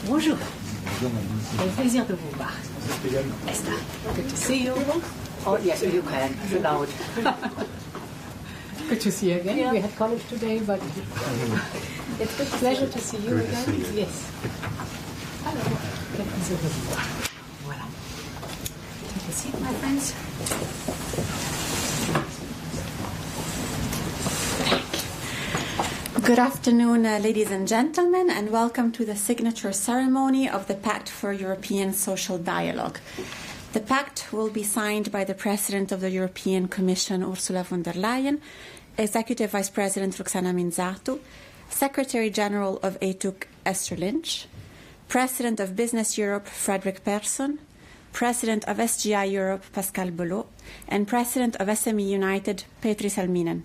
Bonjour. C'est un plaisir de vous voir. Esther, good to see you. Oh, yes, you can. It's loud. Good to see you again. Yeah. We had college today, but it's a pleasure to see you again. Yes. Hello. Good plaisir de vous voir. Voilà. Take a seat, my friends. Good afternoon, ladies and gentlemen, and welcome to the signature ceremony of the Pact for European Social Dialogue. The pact will be signed by the President of the European Commission, Ursula von der Leyen, Executive Vice President Roxanna Mînzatu, Secretary General of ETUC, Esther Lynch, President of Business Europe, Frederick Persson, President of SGI Europe, Pascal Belot, and President of SME United, Petri Salminen.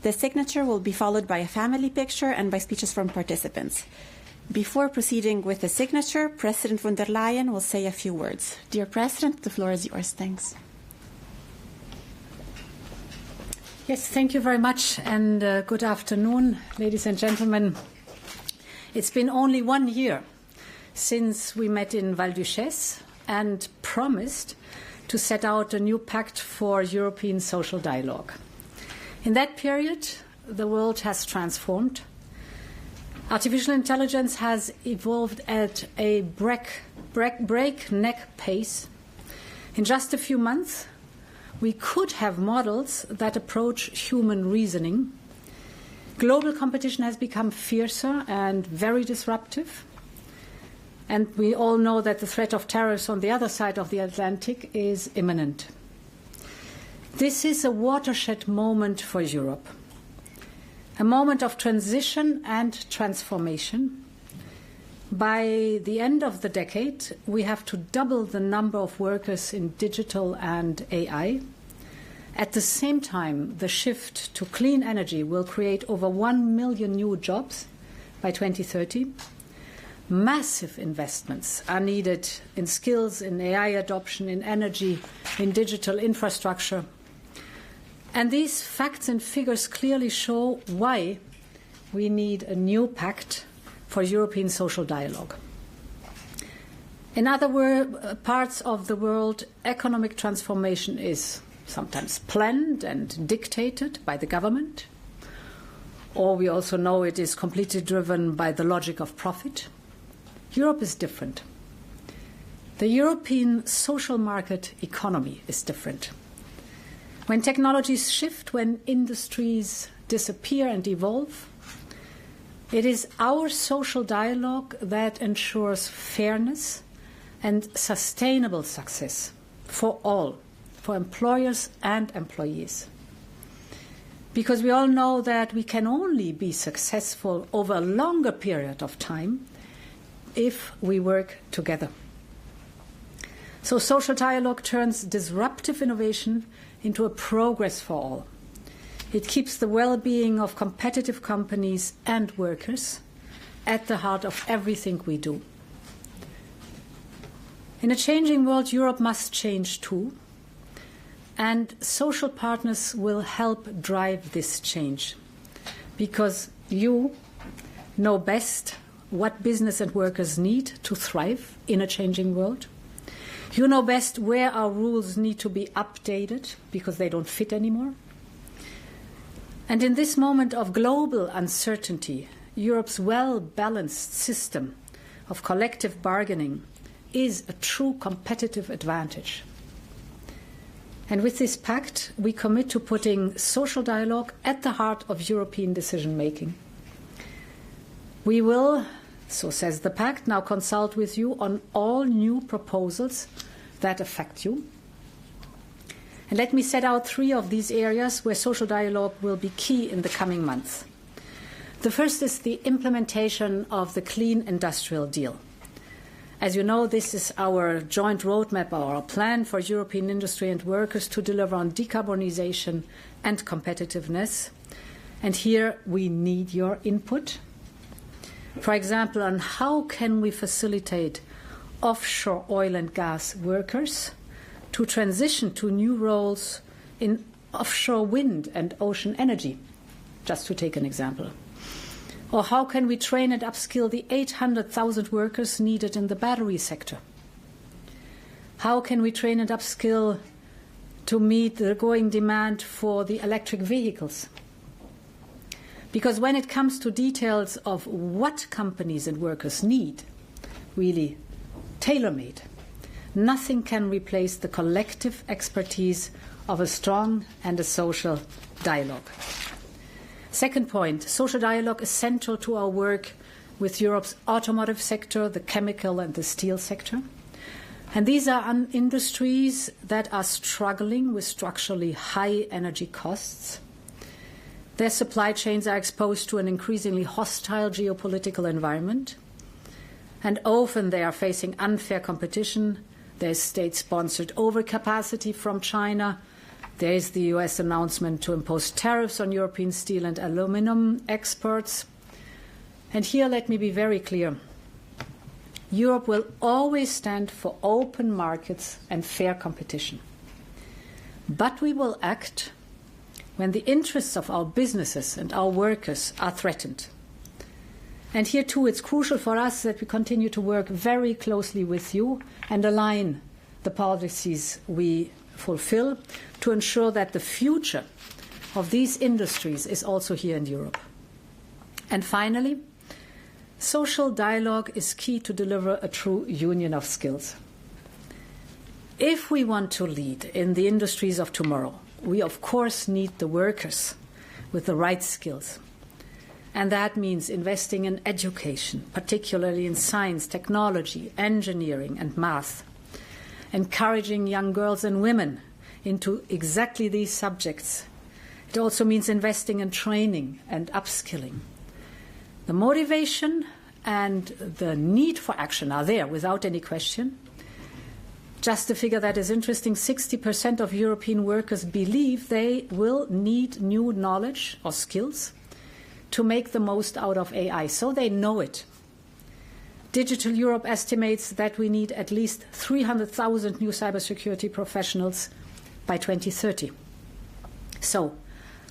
The signature will be followed by a family picture and by speeches from participants. Before proceeding with the signature, President von der Leyen will say a few words. Dear President, the floor is yours. Thanks. Yes, thank you very much, and good afternoon, ladies and gentlemen. It's been only 1 year since we met in Val d'Uchesse and promised to set out a new pact for European social dialogue. In that period, the world has transformed. Artificial intelligence has evolved at a breakneck pace. In just a few months, we could have models that approach human reasoning. Global competition has become fiercer and very disruptive. And we all know that the threat of tariffs on the other side of the Atlantic is imminent. This is a watershed moment for Europe, a moment of transition and transformation. By the end of the decade, we have to double the number of workers in digital and AI. At the same time, the shift to clean energy will create over 1 million new jobs by 2030. Massive investments are needed in skills, in AI adoption, in energy, in digital infrastructure. And these facts and figures clearly show why we need a new pact for European social dialogue. In other parts of the world, economic transformation is sometimes planned and dictated by the government, or we also know it is completely driven by the logic of profit. Europe is different. The European social market economy is different. When technologies shift, when industries disappear and evolve, it is our social dialogue that ensures fairness and sustainable success for all, for employers and employees. Because we all know that we can only be successful over a longer period of time if we work together. So social dialogue turns disruptive innovation into a progress for all. It keeps the well-being of competitive companies and workers at the heart of everything we do. In a changing world, Europe must change too, and social partners will help drive this change, because you know best what business and workers need to thrive in a changing world. You know best where our rules need to be updated because they don't fit anymore. And in this moment of global uncertainty, Europe's well-balanced system of collective bargaining is a true competitive advantage. And with this pact, we commit to putting social dialogue at the heart of European decision-making. We will, so says the pact, now consult with you on all new proposals that affect you. And let me set out 3 of these areas where social dialogue will be key in the coming months. The first is the implementation of the Clean Industrial Deal. As you know, this is our joint roadmap, our plan for European industry and workers to deliver on decarbonization and competitiveness. And here we need your input. For example, on how can we facilitate offshore oil and gas workers to transition to new roles in offshore wind and ocean energy, just to take an example. Or how can we train and upskill the 800,000 workers needed in the battery sector? How can we train and upskill to meet the growing demand for the electric vehicles? Because when it comes to details of what companies and workers need, really tailor-made, nothing can replace the collective expertise of a strong and a social dialogue. Second point, social dialogue is central to our work with Europe's automotive sector, the chemical and the steel sector. And these are industries that are struggling with structurally high energy costs. Their supply chains are exposed to an increasingly hostile geopolitical environment, and often they are facing unfair competition. There's state-sponsored overcapacity from China. There is the US announcement to impose tariffs on European steel and aluminum exports. And here, let me be very clear. Europe will always stand for open markets and fair competition. But we will act when the interests of our businesses and our workers are threatened. And here too, it's crucial for us that we continue to work very closely with you and align the policies we fulfill to ensure that the future of these industries is also here in Europe. And finally, social dialogue is key to deliver a true union of skills. If we want to lead in the industries of tomorrow, we of course need the workers with the right skills. And that means investing in education, particularly in science, technology, engineering, and math. Encouraging young girls and women into exactly these subjects. It also means investing in training and upskilling. The motivation and the need for action are there without any question. Just a figure that is interesting, 60% of European workers believe they will need new knowledge or skills to make the most out of AI, so they know it. Digital Europe estimates that we need at least 300,000 new cybersecurity professionals by 2030. So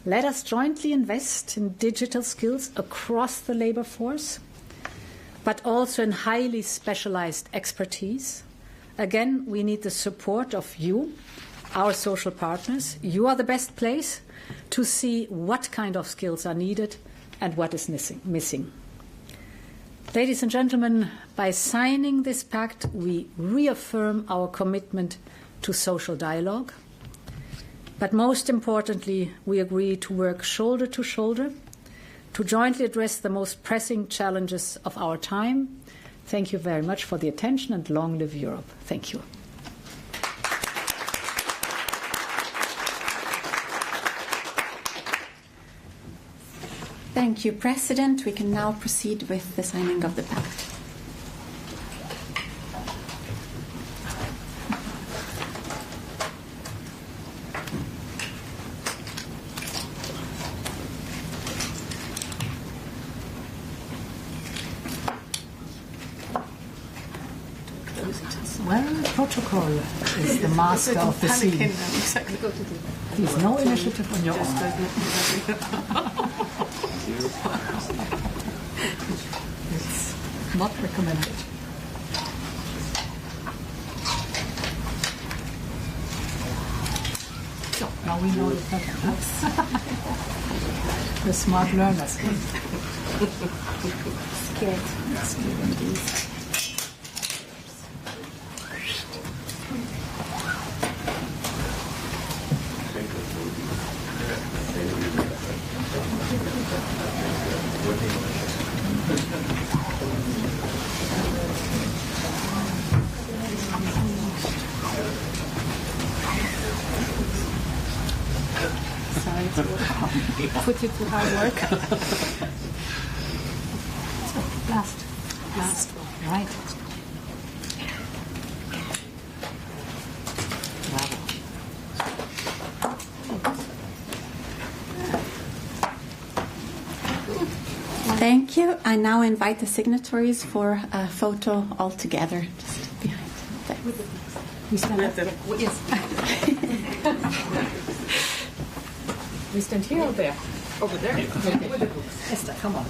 let us jointly invest in digital skills across the labor force, but also in highly specialized expertise. Again, we need the support of you, our social partners. You are the best place to see what kind of skills are needed and what is missing. Ladies and gentlemen, by signing this pact, we reaffirm our commitment to social dialogue. But most importantly, we agree to work shoulder to shoulder to jointly address the most pressing challenges of our time. Thank you very much for the attention, and long live Europe. Thank you. Thank you, President. We can now proceed with the signing of the pact. Well, protocol is the master of the scene. Exactly. There's no initiative on your own. It's not recommended. So now we know that the smart learners. Scared. Scared indeed. Put you to hard work. So, last one, right? Bravo. Thank you. I now invite the signatories for a photo all together. Just behind. There. We stand up. Yes. We stand here or there? Over there? With the books. Esther, come on.